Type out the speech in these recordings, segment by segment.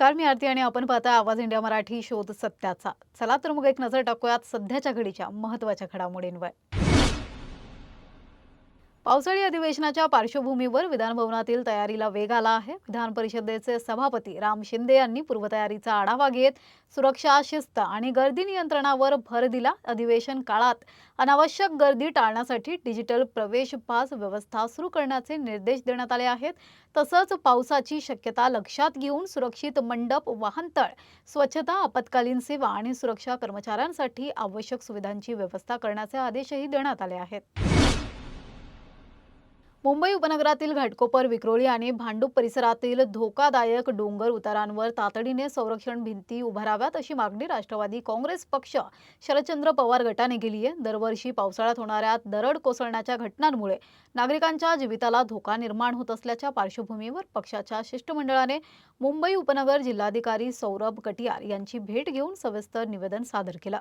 नमस्कार, मी आरती आणि आपण पाहता आवाज इंडिया मराठी शोध सत्याचा। चला तर मग एक नजर टाकूयात सध्याच्या घडीच्या महत्त्वाच्या घडामोडींवर। पावसाळी अधिवेशनाच्या पार्श्वभूमीवर विधान भवनातील तयारीला वेग आला आहे। विधान परिषदेचे सभापती राम शिंदे यांनी पूर्वतयारीचा आढावा घेत सुरक्षा, शिस्त आणि गर्दी नियंत्रणावर भर दिला। अधिवेशन काळात अनावश्यक गर्दी टाळण्यासाठी डिजिटल प्रवेश पास व्यवस्था सुरू करण्याचे निर्देश देण्यात आले आहेत। तसंच पावसाची शक्यता लक्षात घेऊन सुरक्षित मंडप, वाहनतळ, स्वच्छता, आपत्कालीन सेवा आणि सुरक्षा कर्मचाऱ्यांसाठी आवश्यक सुविधांची व्यवस्था करण्याचे आदेशही देण्यात आले आहेत। मुंबई उपनगरातील घाटकोपर, विक्रोळी आणि भांडूप परिसरातील धोकादायक डोंगर उतारांवर तातडीने संरक्षण भिंती उभाराव्यात अशी मागणी राष्ट्रवादी काँग्रेस पक्ष शरदचंद्र पवार गटाने केली आहे। दरवर्षी पावसाळ्यात होणाऱ्या दरड कोसळण्याच्या घटनांमुळे नागरिकांच्या जीविताला धोका निर्माण होत असल्याच्या पार्श्वभूमीवर पक्षाच्या शिष्टमंडळाने मुंबई उपनगर जिल्हाधिकारी सौरभ कटियार यांची भेट घेऊन सविस्तर निवेदन सादर केलं।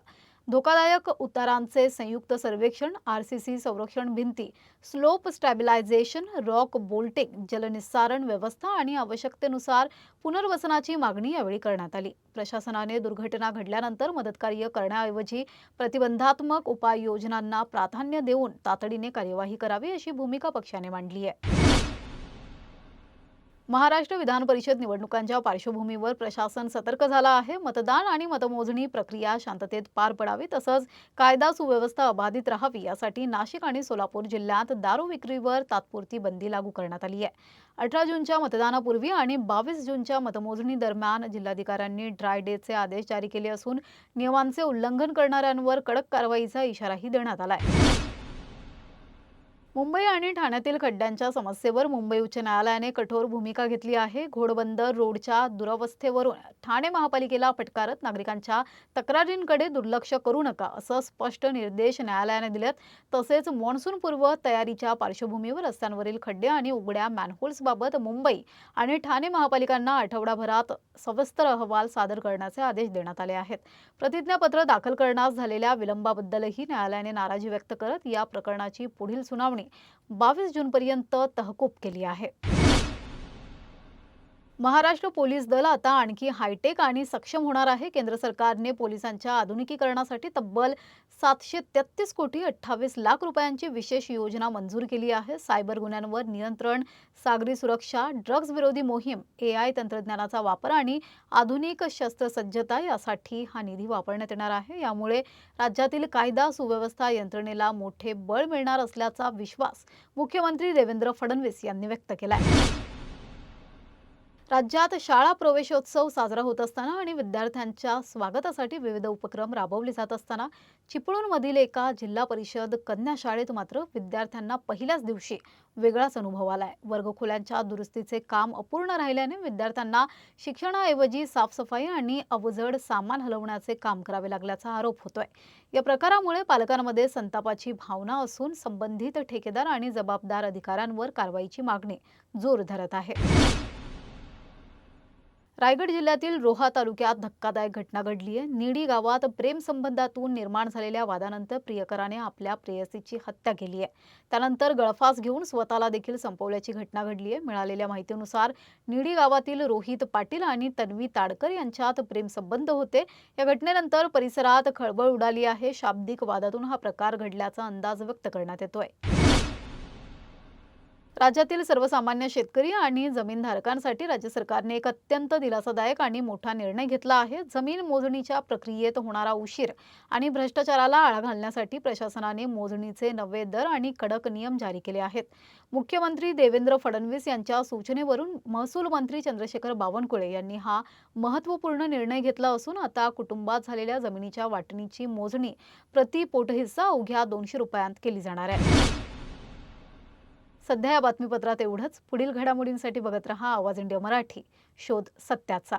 धोकादायक उतारांचे संयुक्त सर्वेक्षण, आरसीसी संरक्षण भिंती, स्लोप स्टॅबिलायझेशन, रॉक बोल्टिंग, जलनिस्सारण व्यवस्था आणि आवश्यकतेनुसार पुनर्वसनाची मागणी यावेळी करण्यात आली। प्रशासनाने दुर्घटना घडल्यानंतर मदतकार्य करण्याऐवजी प्रतिबंधात्मक उपाययोजनांना प्राधान्य देऊन तातडीने कार्यवाही करावी अशी भूमिका पक्षाने मांडली आहे। महाराष्ट्र विधान परिषद निवडणुकांच्या पार्श्वभूमीवर प्रशासन सतर्क झाला आहे। मतदान आणि मतमोजणी प्रक्रिया शांततेत पार पडावी तसंच कायदा सुव्यवस्था अबाधित राहावी यासाठी नाशिक आणि सोलापूर जिल्ह्यात दारू विक्रीवर तात्पुरती बंदी लागू करण्यात आली आहे। 18 जूनच्या मतदानापूर्वी आणि 22 जूनच्या मतमोजणी दरम्यान जिल्हाधिकाऱ्यांनी ड्राय डेचे आदेश जारी केले असून नियमांचे उल्लंघन करणाऱ्यांवर कडक कारवाईचा इशाराही देण्यात आला आहे। मुंबई आणि ठाण्यातील खड्ड्यांच्या समस्येवर मुंबई उच्च न्यायालयाने कठोर भूमिका घेतली आहे। घोडबंदर रोडच्या दुरवस्थेवरून ठाणे महापालिकेला फटकारत नागरिकांच्या तक्रारींकडे दुर्लक्ष करू नका असं स्पष्ट निर्देश न्यायालयाने दिलेत। तसेच मान्सूनपूर्व तयारीच्या पार्श्वभूमीवर रस्त्यांवरील खड्डे आणि उघड्या मॅनहोल्सबाबत मुंबई आणि ठाणे महापालिकांना आठवडाभरात सविस्तर अहवाल सादर करण्याचे आदेश देण्यात आले आहेत। प्रतिज्ञापत्र दाखल करण्यास झालेल्या विलंबाबद्दलही न्यायालयाने नाराजी व्यक्त करत या प्रकरणाची पुढील सुनावणी 22 जूनपर्यंत तहकूब केली आहे। महाराष्ट्र पोलीस दल आता आणखी हायटेक आणि सक्षम होणार आहे। केंद्र सरकारने पोलिसांच्या आधुनिकीकरणासाठी तब्बल 733 कोटी 28 लाख रुपयांची विशेष योजना मंजूर केली आहे। सायबर गुन्ह्यांवर नियंत्रण, सागरी सुरक्षा, ड्रग्ज विरोधी मोहीम, एआय तंत्रज्ञानाचा वापर आणि आधुनिक शस्त्रसज्जता यासाठी हा निधी वापरण्यात येणार आहे। यामुळे राज्यातील कायदा सुव्यवस्था यंत्रणेला मोठे बळ मिळणार असल्याचा विश्वास मुख्यमंत्री देवेंद्र फडणवीस यांनी व्यक्त केला आहे। राज्यात शाळा प्रवेशोत्सव साजरा होत असताना आणि विद्यार्थ्यांच्या स्वागतासाठी विविध उपक्रम राबवले जात असताना चिपळूणमधील एका जिल्हा परिषद कन्या शाळेत मात्र विद्यार्थ्यांना पहिल्याच दिवशी वेगळाच अनुभव आलाय। वर्गखोल्यांच्या दुरुस्तीचे काम अपूर्ण राहिल्याने विद्यार्थ्यांना शिक्षणाऐवजी साफसफाई आणि अवजड सामान हलवण्याचे काम करावे लागल्याचा आरोप होतोय। या प्रकारामुळे पालकांमध्ये संतापाची भावना असून संबंधित ठेकेदार आणि जबाबदार अधिकाऱ्यांवर कारवाईची मागणी जोर धरत आहे। रायगड जिल्ह्यातील रोहा तालुक्यात धक्कादायक घटना घडली आहे। निडी गावात प्रेमसंबंधातून निर्माण झालेल्या वादानंतर प्रियकराने आपल्या प्रेयसीची हत्या केली आहे। त्यानंतर गळफास घेऊन स्वतःला देखील संपवल्याची घटना घडली आहे। मिळालेल्या माहितीनुसार निडी गावातील रोहित पाटील आणि तन्वी ताडकर यांच्यात प्रेमसंबंध होते। या घटनेनंतर परिसरात खळबळ उडाली आहे। शाब्दिक वादातून हा प्रकार घडल्याचा अंदाज व्यक्त करण्यात येतोय। राज्यातील सर्वसामान्य शेतकरी आणि जमीनधारकांसाठी राज्य सरकारने एक अत्यंत दिलासादायक आणि मोठा निर्णय घेतला आहे। जमीन मोजणीच्या प्रक्रियेत होणारा उशीर आणि भ्रष्टाचाराला आळा घालण्यासाठी प्रशासनाने मोजणीचे नवे दर आणि कडक नियम जारी केले आहेत। मुख्यमंत्री देवेंद्र फडणवीस यांच्या सूचनेवरून महसूल मंत्री चंद्रशेखर बावनकुळे यांनी हा महत्त्वपूर्ण निर्णय घेतला असून आता कुटुंबात झालेल्या जमिनीच्या वाटणीची मोजणी प्रति पोटहिस्सा अवघ्या 200 रुपयांत केली जाणार आहे। सध्या या बातमीपत्रात एवढंच। पुढील घडामोडींसाठी बघत रहा आवाज इंडिया मराठी, शोध सत्याचा।